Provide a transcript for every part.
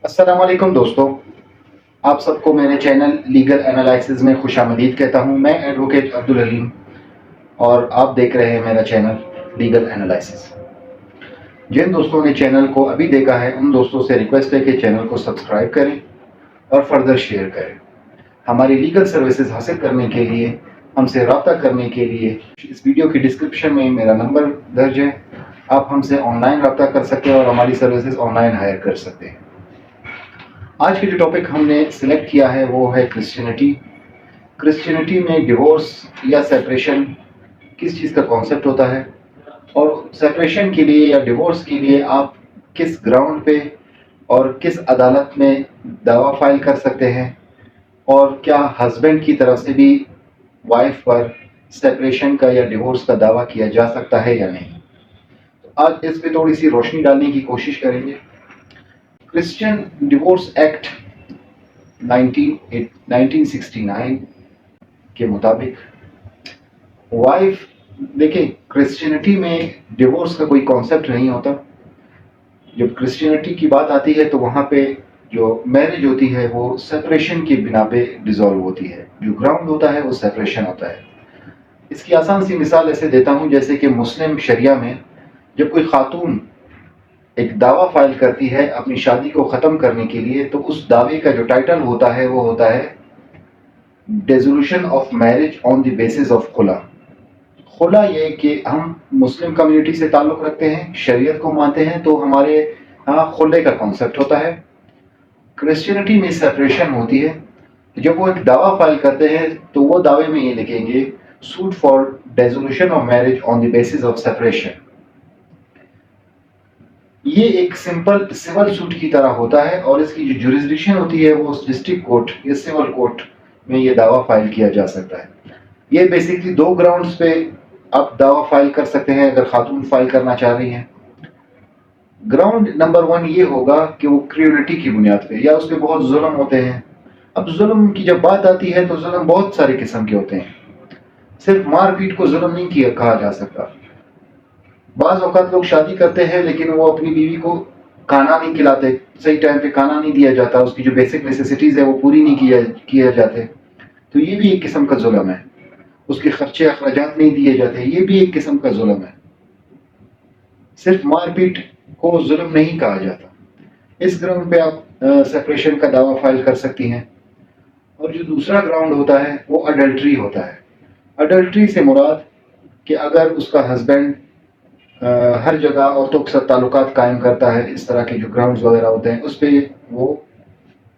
अस्सलाम वालेकुम दोस्तों, आप सबको मेरे चैनल लीगल एनालिसिस में खुश आमदीद कहता हूँ। मैं एडवोकेट अब्दुल हलीम और आप देख रहे हैं मेरा चैनल लीगल एनालिसिस। जिन दोस्तों ने चैनल को अभी देखा है उन दोस्तों से रिक्वेस्ट है कि चैनल को सब्सक्राइब करें और फर्दर शेयर करें। हमारी लीगल सर्विसेज हासिल करने के लिए, हमसे रब्ता करने के लिए इस वीडियो की डिस्क्रिप्शन में मेरा नंबर दर्ज है। आप हमसे ऑनलाइन रब्ता कर सकते हैं और हमारी सर्विसेज ऑनलाइन हायर कर सकते हैं। आज की जो टॉपिक हमने सिलेक्ट किया है वो है क्रिश्चियनिटी। क्रिश्चियनिटी में डिवोर्स या सेपरेशन किस चीज़ का कॉन्सेप्ट होता है और सेपरेशन के लिए या डिवोर्स के लिए आप किस ग्राउंड पे और किस अदालत में दावा फाइल कर सकते हैं और क्या हस्बैंड की तरफ से भी वाइफ पर सेपरेशन का या डिवोर्स का दावा किया जा सकता है या नहीं। तो आज इस पे थोड़ी सी रोशनी डालने की कोशिश करेंगे। क्रिश्चियन डिवोर्स एक्ट 1969 के मुताबिक वाइफ, देखिए क्रिश्चियनिटी में डिवोर्स का कोई कॉन्सेप्ट नहीं होता। जब क्रिश्चियनिटी की बात आती है तो वहाँ पे जो मैरिज होती है वो सेपरेशन की बिना पे डिसॉल्व होती है। जो ग्राउंड होता है वो सेपरेशन होता है। इसकी आसान सी मिसाल ऐसे देता हूँ जैसे कि मुस्लिम शरिया में जब कोई खातून एक दावा फाइल करती है अपनी शादी को ख़त्म करने के लिए तो उस दावे का जो टाइटल होता है वो होता है dissolution of marriage on the basis of खुला। खुला ये कि हम मुस्लिम कम्युनिटी से ताल्लुक़ रखते हैं, शरीयत को मानते हैं, तो हमारे यहाँ खुले का कॉन्सेप्ट होता है। क्रिश्चियनिटी में सेपरेशन होती है। जब वो एक दावा फाइल करते हैं तो वो दावे में ये लिखेंगे suit for dissolution of marriage on the basis of separation. ये एक सिंपल सिविल सूट की तरह होता है और इसकी जो जुरिस्डिक्शन होती है वो डिस्ट्रिक्ट कोर्ट या सिविल कोर्ट में ये दावा फाइल किया जा सकता है। ये बेसिकली दो ग्राउंड्स पे आप दावा फाइल कर सकते हैं अगर खातून फाइल करना चाह रही हैं। ग्राउंड नंबर 1 ये होगा कि वो क्रूरटी की बुनियाद पे या उस पर बहुत जुल्म होते हैं। अब जुल्म की जब बात आती है तो जुल्म बहुत सारे किस्म के होते हैं। सिर्फ मारपीट को जुल्म नहीं किया कहा जा सकता। बाज़ औक़ात लोग शादी करते हैं लेकिन वो अपनी बीवी को खाना नहीं खिलाते, सही टाइम पे खाना नहीं दिया जाता, उसकी जो बेसिक नेसेसिटीज़ है वो पूरी नहीं किया जाते, तो ये भी एक किस्म का जुल्म है। उसके खर्चे अखराजात नहीं दिए जाते, ये भी एक किस्म का जुल्म है। सिर्फ मारपीट को जुल्म नहीं कहा जाता। इस ग्राउंड पे आप सेपरेशन का दावा फाइल कर सकती हैं। और जो दूसरा ग्राउंड होता है वो अडल्ट्री होता है। अडल्ट्री से मुराद कि अगर उसका हस्बैंड हर जगह औरतों के साथ ताल्लुकात कायम करता है, इस तरह के जो ग्राउंड्स वगैरह होते हैं उस पर वो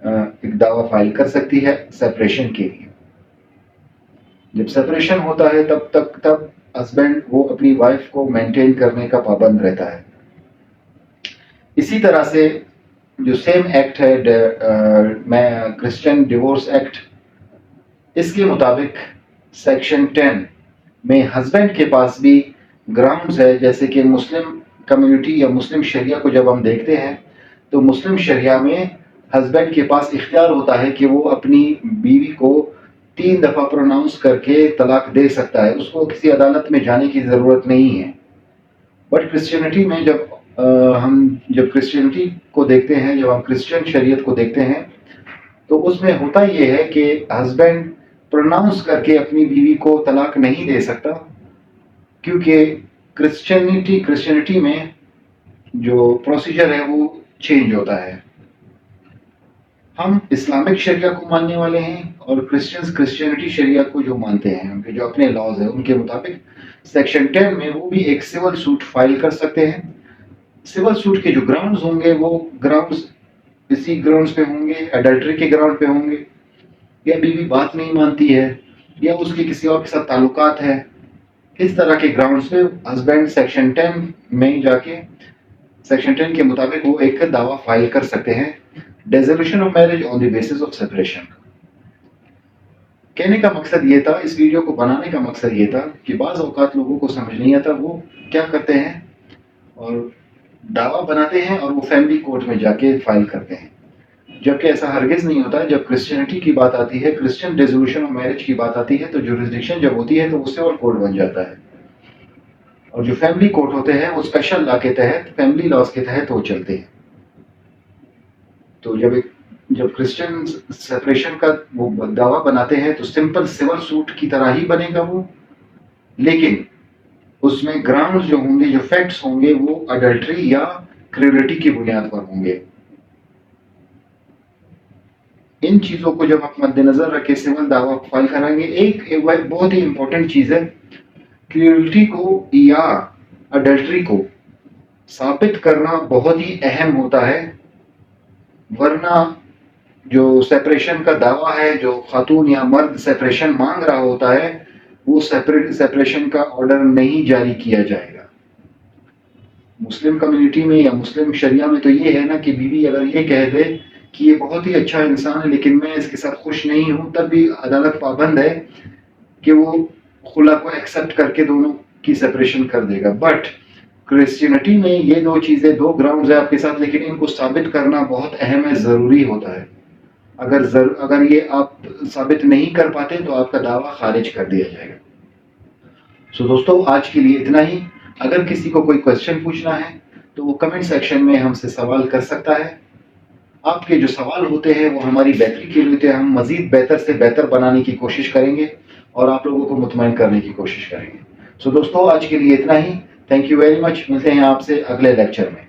एक दावा फाइल कर सकती है सेपरेशन के लिए। जब सेपरेशन होता है तब हस्बैंड वो अपनी वाइफ को मेंटेन करने का पाबंद रहता है। इसी तरह से जो सेम एक्ट है मैं क्रिश्चियन डिवोर्स एक्ट, इसके मुताबिक सेक्शन 10 में हस्बैंड के पास भी ग्राउंड्स है। जैसे कि मुस्लिम कम्युनिटी या मुस्लिम शरिया को जब हम देखते हैं तो मुस्लिम शरिया में हस्बैंड के पास इख्तियार होता है कि वो अपनी बीवी को 3 दफ़ा प्रोनाउंस करके तलाक दे सकता है। उसको किसी अदालत में जाने की ज़रूरत नहीं है। बट क्रिश्चियनिटी में जब क्रिश्चियनिटी को देखते हैं, जब हम क्रिश्चियन शरीयत को देखते हैं तो उसमें होता ये है कि हस्बैंड प्रोनाउंस करके अपनी बीवी को तलाक नहीं दे सकता, क्योंकि क्रिश्चियनिटी में जो प्रोसीजर है वो चेंज होता है। हम इस्लामिक शरिया को मानने वाले हैं और क्रिश्चियंस क्रिश्चियनिटी शरिया को जो मानते हैं, उनके जो अपने लॉज है उनके मुताबिक सेक्शन 10 में वो भी एक सिविल सूट फाइल कर सकते हैं। सिविल सूट के जो ग्राउंड्स होंगे वो ग्राउंड्स इसी ग्राउंड्स पे होंगे, अडल्ट्री के ग्राउंड पे होंगे, या बीवी बात नहीं मानती है या उसके किसी और के साथ ताल्लुकात है, इस तरह के ग्राउंड्स पे हस्बैंड सेक्शन 10 में जाके सेक्शन 10 के मुताबिक वो एक दावा फाइल कर सकते हैं dissolution of marriage on the basis of separation. कहने का मकसद ये था, इस वीडियो को बनाने का मकसद ये था कि बाज़ औक़ात लोगों को समझ नहीं आता वो क्या करते हैं और दावा बनाते हैं और वो फैमिली कोर्ट में जाके फाइल करते हैं, जबकि ऐसा हरगिज़ नहीं होता है। जब क्रिश्चियनिटी की बात आती है, क्रिश्चियन डिसोल्यूशन ऑफ मैरिज की बात आती है, तो जुरिस्डिक्शन जब होती है तो वो सिविल कोर्ट बन जाता है और जो फैमिली कोर्ट होते हैं वो स्पेशल लॉ के तहत, फैमिली लॉज के तहत वो चलते हैं। तो जब क्रिश्चियन सेपरेशन का वो दावा बनाते हैं तो सिंपल सिविल सूट की तरह ही बनेगा वो, लेकिन उसमें ग्राउंड जो होंगे, जो फैक्ट्स होंगे, वो अडल्ट्री या क्रूरलिटी की बुनियाद पर होंगे। इन चीजों को जब आप मद्देनजर रखे सिविल दावा फाइल कराएंगे, एक बहुत ही इंपॉर्टेंट चीज है, क्रूरलिटी को या अडल्ट्री को साबित करना बहुत ही अहम होता है, वरना जो सेपरेशन का दावा है, जो खातून या मर्द सेपरेशन मांग रहा होता है, वो सेपरेशन का ऑर्डर नहीं जारी किया जाएगा। मुस्लिम कम्युनिटी में या मुस्लिम शरिया में तो ये है ना कि बीवी अगर ये कह दे कि ये बहुत ही अच्छा इंसान है लेकिन मैं इसके साथ खुश नहीं हूं, तब भी अदालत पाबंद है कि वो खुला को एक्सेप्ट करके दोनों की सेपरेशन कर देगा। बट क्रिश्चियनिटी में ये दो चीजें, दो ग्राउंड्स है आपके साथ, लेकिन इनको साबित करना बहुत अहम है, जरूरी होता है। अगर ये आप साबित नहीं कर पाते तो आपका दावा खारिज कर दिया जाएगा। सो दोस्तों, आज के लिए इतना ही। अगर किसी को कोई क्वेश्चन पूछना है तो वो कमेंट सेक्शन में हमसे सवाल कर सकता है। आपके जो सवाल होते हैं वो हमारी बेहतरी के लिए होते हैं, हम मजीद बेहतर से बेहतर बनाने की कोशिश करेंगे और आप लोगों को मुतमईन करने की कोशिश करेंगे। सो दोस्तों, आज के लिए इतना ही। Thank you very much. मिलते हैं आपसे अगले लेक्चर में।